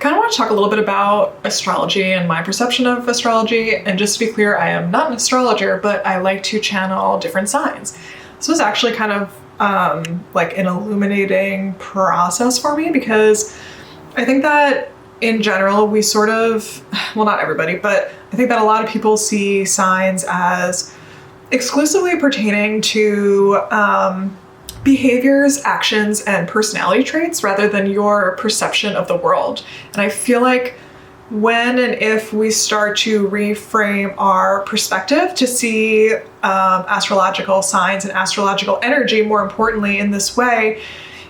kind of want to talk a little bit about astrology and my perception of astrology. And just to be clear, I am not an astrologer, but I like to channel different signs. This was actually kind of like an illuminating process for me, because I think that in general, we sort of, well, not everybody, but I think that a lot of people see signs as exclusively pertaining to behaviors, actions, and personality traits rather than your perception of the world. And I feel like when and if we start to reframe our perspective to see astrological signs and astrological energy, more importantly, in this way,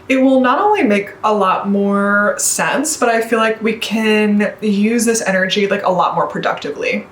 it will not only make a lot more sense, but I feel like we can use this energy like a lot more productively.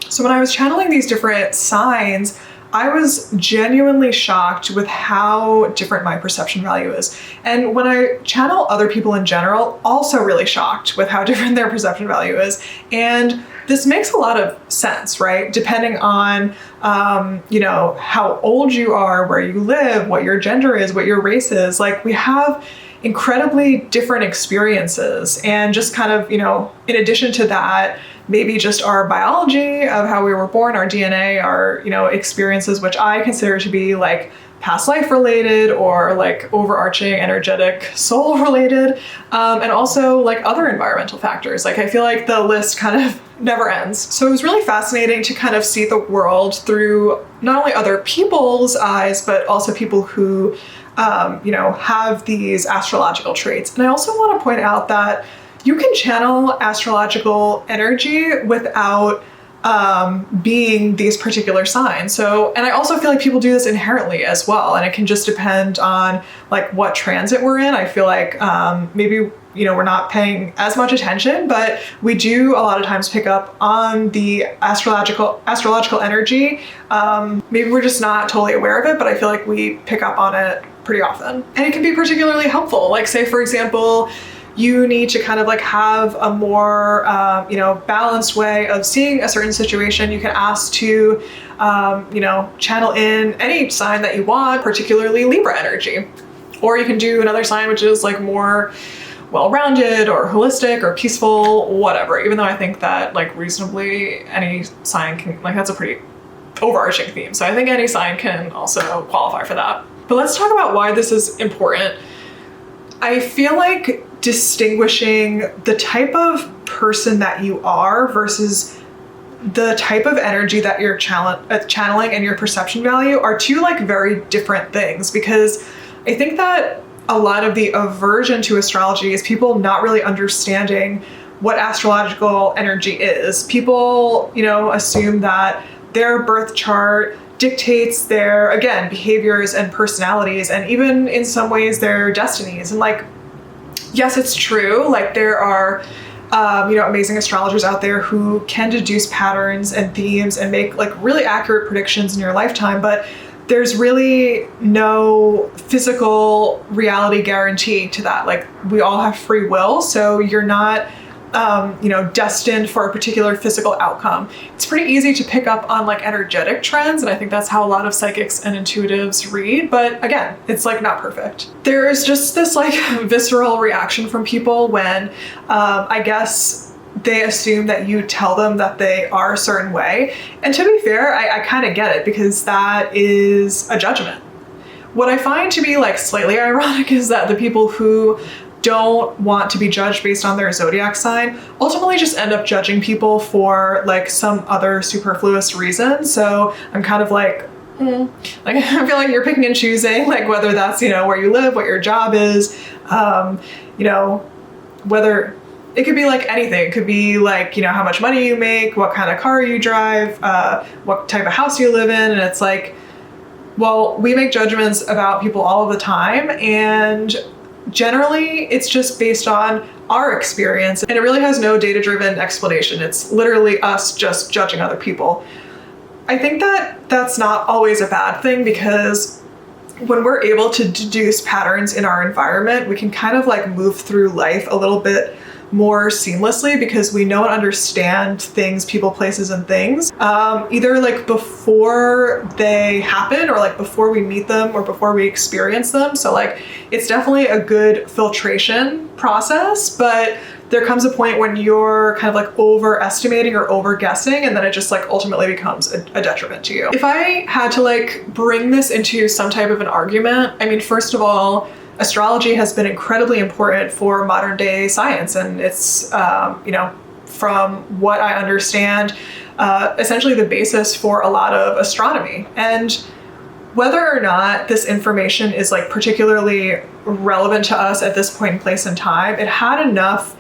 So when I was channeling these different signs, I was genuinely shocked with how different my perception value is. And when I channel other people in general, also really shocked with how different their perception value is. And this makes a lot of sense, right? Depending on, how old you are, where you live, what your gender is, what your race is. Like, we have incredibly different experiences. And just kind of, in addition to that, maybe just our biology of how we were born, our DNA, our, experiences, which I consider to be like past life related or like overarching energetic soul related, and also like other environmental factors. Like, I feel like the list kind of never ends. So it was really fascinating to kind of see the world through not only other people's eyes, but also people who, have these astrological traits. And I also want to point out that you can channel astrological energy without being these particular signs. So, and I also feel like people do this inherently as well. And it can just depend on like what transit we're in. I feel like maybe, we're not paying as much attention, but we do a lot of times pick up on the astrological energy. Maybe we're just not totally aware of it, but I feel like we pick up on it pretty often. And it can be particularly helpful. Like, say, for example, you need to kind of like have a more, balanced way of seeing a certain situation. You can ask to, channel in any sign that you want, particularly Libra energy. Or you can do another sign which is like more well-rounded or holistic or peaceful, whatever. Even though I think that like reasonably any sign can, like, that's a pretty overarching theme. So I think any sign can also qualify for that. But let's talk about why this is important. I feel like distinguishing the type of person that you are versus the type of energy that you're channeling and your perception value are two like very different things, because I think that a lot of the aversion to astrology is people not really understanding what astrological energy is. People, assume that their birth chart dictates their, again, behaviors and personalities, and even in some ways their destinies. And like, yes, it's true. Like, there are, amazing astrologers out there who can deduce patterns and themes and make like really accurate predictions in your lifetime, but there's really no physical reality guarantee to that. Like, we all have free will, so you're not, destined for a particular physical outcome. It's pretty easy to pick up on like energetic trends, and I think that's how a lot of psychics and intuitives read, but again, it's like not perfect. There's just this like visceral reaction from people when I guess they assume that you tell them that they are a certain way. And to be fair, I kind of get it, because that is a judgment. What I find to be like slightly ironic is that the people who don't want to be judged based on their zodiac sign ultimately just end up judging people for like some other superfluous reason. So I'm kind of like, like, I feel like you're picking and choosing, like whether that's, where you live, what your job is, whether it could be like anything. It could be like, how much money you make, what kind of car you drive, what type of house you live in. And it's like, well, we make judgments about people all of the time. And generally, it's just based on our experience, and it really has no data-driven explanation. It's literally us just judging other people. I think that that's not always a bad thing, because when we're able to deduce patterns in our environment, we can kind of like move through life a little bit more seamlessly, because we know and understand things, people, places, and things, either like before they happen or like before we meet them or before we experience them. So like, it's definitely a good filtration process, but there comes a point when you're kind of like overestimating or over guessing, and then it just like ultimately becomes a detriment to you. If I had to like bring this into some type of an argument, I mean, first of all, astrology has been incredibly important for modern day science, and it's, you know, from what I understand, essentially the basis for a lot of astronomy. And whether or not this information is like particularly relevant to us at this point in place in time, it had enough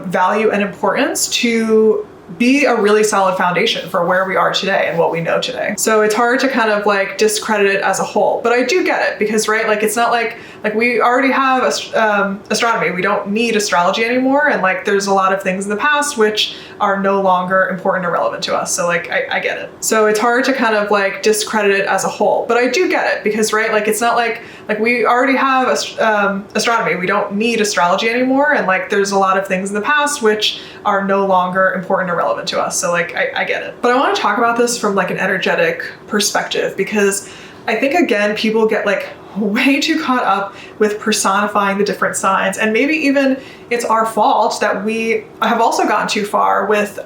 value and importance to be a really solid foundation for where we are today and what we know today. So it's hard to kind of like discredit it as a whole, but I do get it because, right, like it's not like we already have astronomy. We don't need astrology anymore. And like there's a lot of things in the past which are no longer important or relevant to us. So like I get it. So it's hard to kind of like discredit it as a whole, but I do get it because, right, like it's not like we already have astronomy. We don't need astrology anymore. And like there's a lot of things in the past which are no longer important or relevant to us. So like I get it. But I want to talk about this from like an energetic perspective because I think, again, people get like way too caught up with personifying the different signs, and maybe even it's our fault that we have also gone too far with,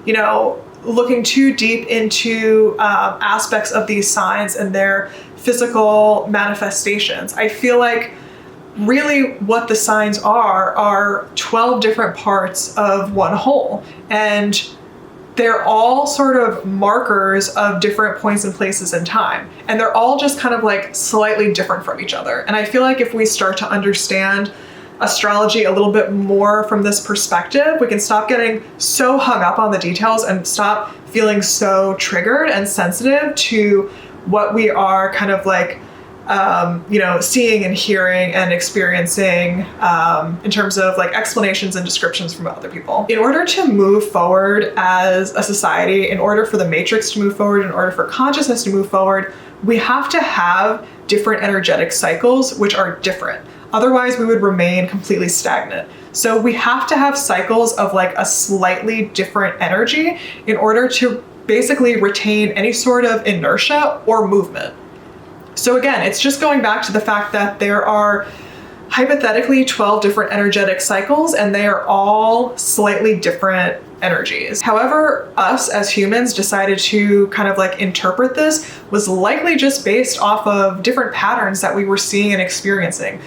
you know, looking too deep into aspects of these signs and their physical manifestations. I feel like really what the signs are 12 different parts of one whole, and they're all sort of markers of different points and places in time. And they're all just kind of like slightly different from each other. And I feel like if we start to understand astrology a little bit more from this perspective, we can stop getting so hung up on the details and stop feeling so triggered and sensitive to what we are kind of like, you know, seeing and hearing and experiencing in terms of like explanations and descriptions from other people. In order to move forward as a society, in order for the matrix to move forward, in order for consciousness to move forward, we have to have different energetic cycles which are different. Otherwise, we would remain completely stagnant. So we have to have cycles of like a slightly different energy in order to basically retain any sort of inertia or movement. So again, it's just going back to the fact that there are hypothetically 12 different energetic cycles, and they are all slightly different energies. However, us as humans decided to kind of like interpret this was likely just based off of different patterns that we were seeing and experiencing.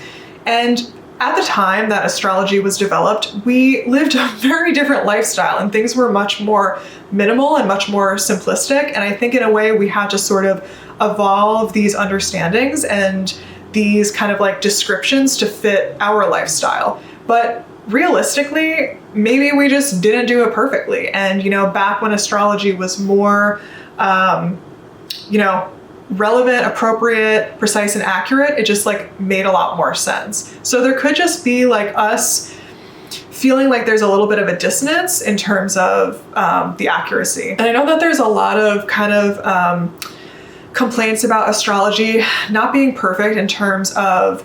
And at the time that astrology was developed, we lived a very different lifestyle, and things were much more minimal and much more simplistic. And I think in a way we had to sort of evolve these understandings and these kind of like descriptions to fit our lifestyle. But realistically, maybe we just didn't do it perfectly. And, you know, back when astrology was more, you know, relevant, appropriate, precise, and accurate, it just like made a lot more sense. So there could just be like us feeling like there's a little bit of a dissonance in terms of the accuracy. And I know that there's a lot of kind of complaints about astrology not being perfect in terms of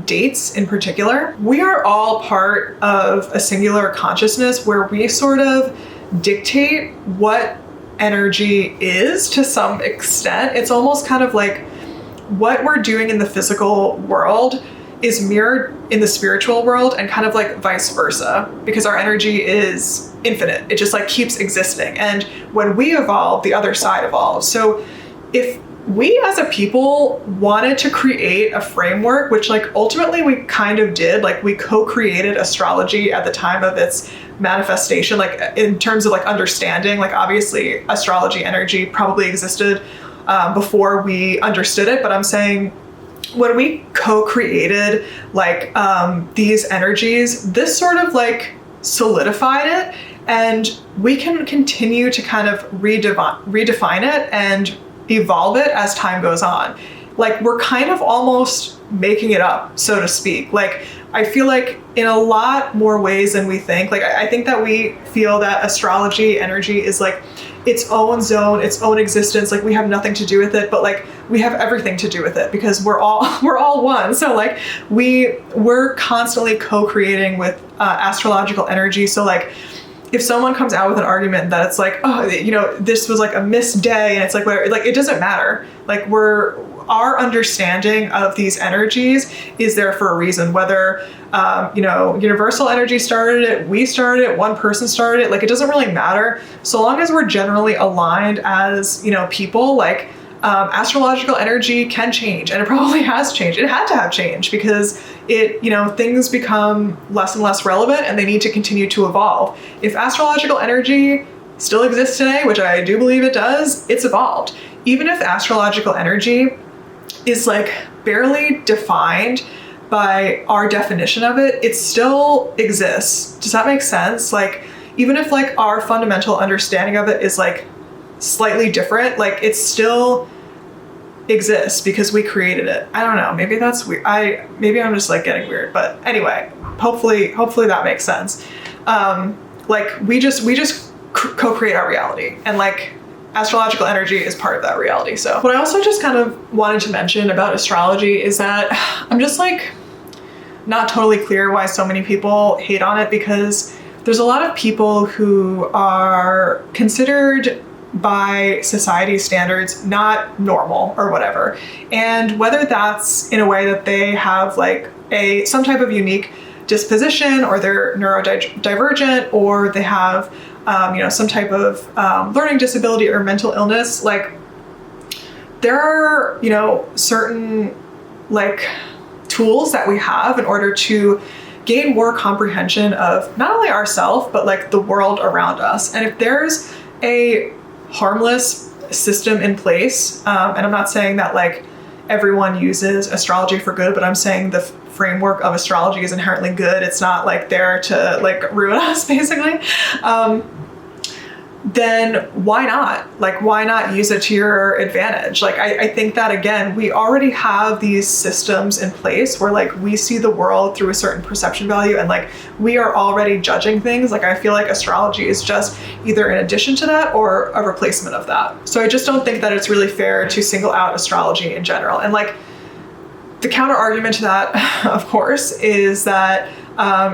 dates in particular. We are all part of a singular consciousness where we sort of dictate what energy is to some extent. It's almost kind of like what we're doing in the physical world is mirrored in the spiritual world, and kind of like vice versa, because our energy is infinite. It just like keeps existing. And when we evolve, the other side evolves. So if we as a people wanted to create a framework, which like ultimately we kind of did, like we co-created astrology at the time of its manifestation, like in terms of like understanding, like obviously astrology energy probably existed before we understood it, but I'm saying when we co-created like these energies, this sort of like solidified it, and we can continue to kind of redefine it and evolve it as time goes on. Like we're kind of almost making it up, so to speak. Like I feel like in a lot more ways than we think. Like I think that we feel that astrology energy is like its own zone, its own existence. Like we have nothing to do with it, but like we have everything to do with it because we're all one. So like we're constantly co-creating with astrological energy. So like if someone comes out with an argument that it's like, oh, you know, this was like a missed day, and it's like, whatever, like, it doesn't matter. Like, our understanding of these energies is there for a reason. Whether, you know, universal energy started it, we started it, one person started it, like, it doesn't really matter. So long as we're generally aligned as, you know, people, like, astrological energy can change, and it probably has changed. It had to have changed because it, you know, things become less and less relevant and they need to continue to evolve. If astrological energy still exists today, which I do believe it does, it's evolved. Even if astrological energy is like barely defined by our definition of it, it still exists. Does that make sense? Like, even if like our fundamental understanding of it is like slightly different, like, it still exists because we created it. I don't know, maybe that's weird. Maybe I'm just like getting weird, but anyway, hopefully that makes sense. Like, we just co-create our reality, and like, astrological energy is part of that reality. So what I also just kind of wanted to mention about astrology is that I'm just like not totally clear why so many people hate on it, because there's a lot of people who are considered by society standards not normal or whatever. And whether that's in a way that they have like some type of unique disposition, or they're neurodivergent, or they have you know, some type of learning disability or mental illness, like, there are, you know, certain like tools that we have in order to gain more comprehension of not only ourselves, but like the world around us. And if there's a harmless system in place, and I'm not saying that like everyone uses astrology for good, but I'm saying the framework of astrology is inherently good. It's not like there to like ruin us, basically. Then why not? Like, why not use it to your advantage? Like, I think that, again, we already have these systems in place where like we see the world through a certain perception value, and like we are already judging things. Like, I feel like astrology is just either in addition to that or a replacement of that. So I just don't think that it's really fair to single out astrology in general. And like, the counter argument to that, of course, is that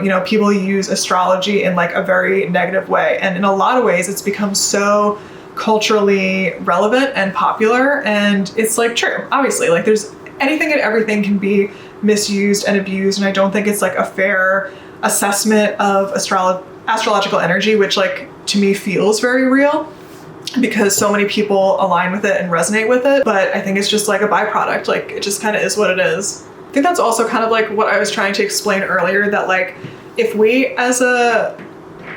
you know, people use astrology in like a very negative way. And in a lot of ways, it's become so culturally relevant and popular. And it's like true, obviously, like there's anything and everything can be misused and abused. And I don't think it's like a fair assessment of astrological energy, which like to me feels very real, because so many people align with it and resonate with it. But I think it's just like a byproduct. Like, it just kind of is what it is. I think that's also kind of like what I was trying to explain earlier, that like, if we as a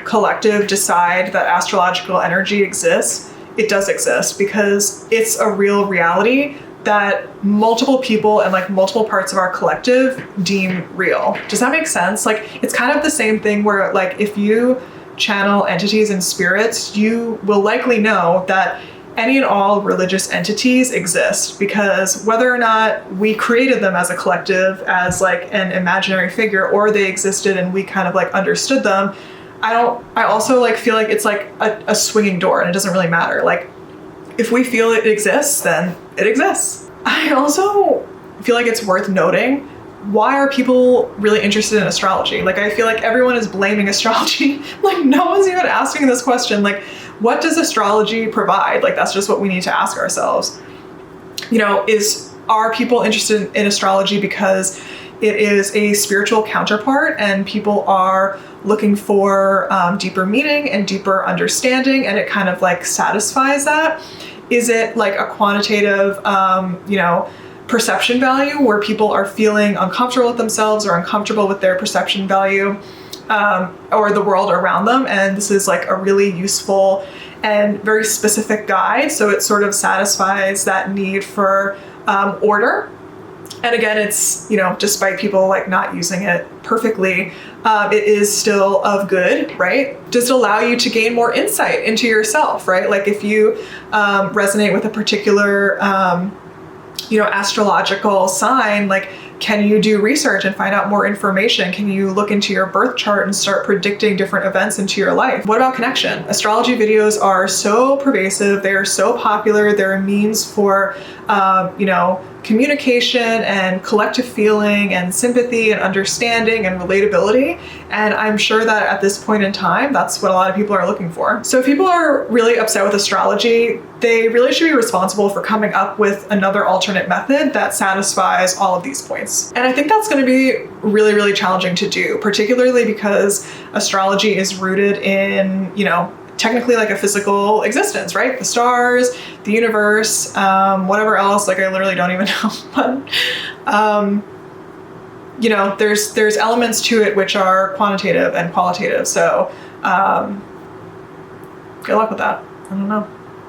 collective decide that astrological energy exists, it does exist, because it's a real reality that multiple people and like multiple parts of our collective deem real. Does that make sense? Like, it's kind of the same thing where like, if you channel entities and spirits, you will likely know that any and all religious entities exist, because whether or not we created them as a collective, as like an imaginary figure, or they existed and we kind of like understood them, I also like feel like it's like a swinging door, and it doesn't really matter. Like, if we feel it exists, then it exists. I also feel like it's worth noting, why are people really interested in astrology? Like, I feel like everyone is blaming astrology. Like, no one's even asking this question. Like, what does astrology provide? Like, that's just what we need to ask ourselves. You know, are people interested in astrology because it is a spiritual counterpart and people are looking for deeper meaning and deeper understanding, and it kind of like satisfies that? Is it like a quantitative, you know, perception value where people are feeling uncomfortable with themselves or uncomfortable with their perception value or the world around them? And this is like a really useful and very specific guide. So it sort of satisfies that need for order. And again, it's, you know, despite people like not using it perfectly, it is still of good, right? Does it allow you to gain more insight into yourself, right? Like, if you resonate with a particular you know, astrological sign, like, can you do research and find out more information? Can you look into your birth chart and start predicting different events into your life? What about connection? Astrology videos are so pervasive. They are so popular. They're a means for, you know, communication and collective feeling and sympathy and understanding and relatability. And I'm sure that at this point in time, that's what a lot of people are looking for. So if people are really upset with astrology, they really should be responsible for coming up with another alternate method that satisfies all of these points. And I think that's going to be really, really challenging to do, particularly because astrology is rooted in, you know, technically like a physical existence, right? The stars, the universe, whatever else, like I literally don't even know. But, you know, there's elements to it which are quantitative and qualitative. So good luck with that. I don't know.